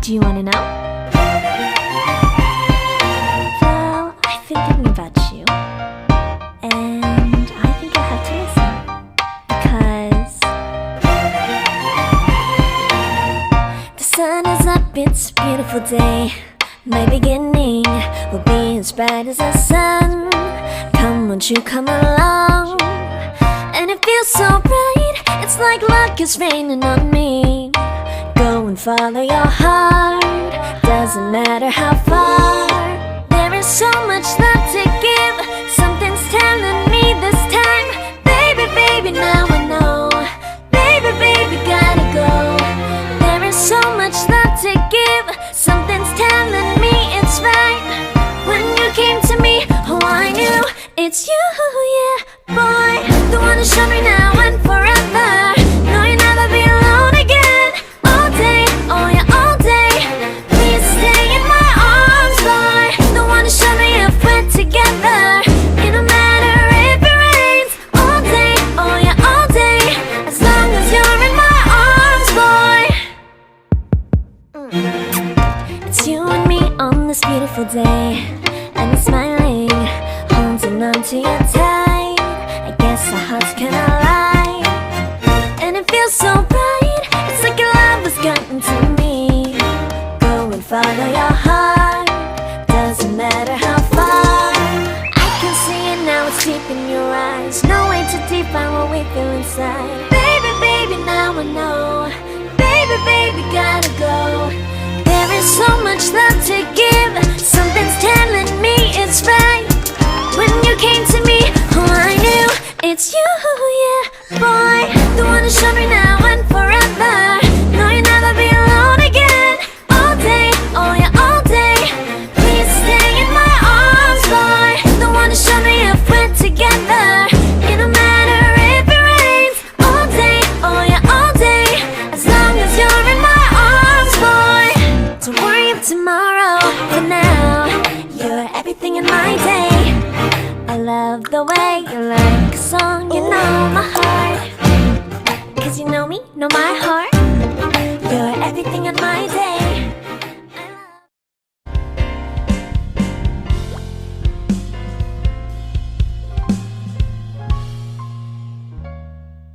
Do you wanna know? Well, I've been thinking about you, and I think you'll have to listen, because the sun is up, it's a beautiful day. My beginning will be as bright as the sun. Come, won't you come along? And it feels so bright, it's like luck is raining on me. Go and follow your heart, doesn't matter how far. There is so much love to give, something's telling me this time. Baby, baby, now I know. Baby, baby, gotta go. There is so much love to give, something's telling me it's right. When you came to me, oh I knew it's you, yeah, boy. The one who showed me now and forever. No, you'll never be alone again. All day, oh yeah, all day. Please stay in my arms, boy. The one who showed me if we're together. It don't matter if it rains. All day, oh yeah, all day. As long as you're in my arms, boy. It's you and me on this beautiful day, and I'm smiling, holding on to you tight. I guess our hearts cannot lie, and it feels so bright. It's like your love has gotten to me. Go and follow your heart, doesn't matter how far. I can see it now, it's deep in your eyes. No way to define what we feel inside. Baby, baby, now I know. Baby, baby, gotta go. There is so much love to give, something's telling me it's right. When you came to me, oh I knew it's you, yeah, boy. The one who showed me now and forever. No, you'll never be alone again. All day, oh yeah, all day. Please stay in my arms, boy. The one who showed me if we're together. It don't matter if it rains. All day, oh yeah, all day. As long as you're in my arms, boy. Don't worry of tomorrow, for now you're everything in my day. I love the way you like a song, you know my heart. Cause you know me, know my heart.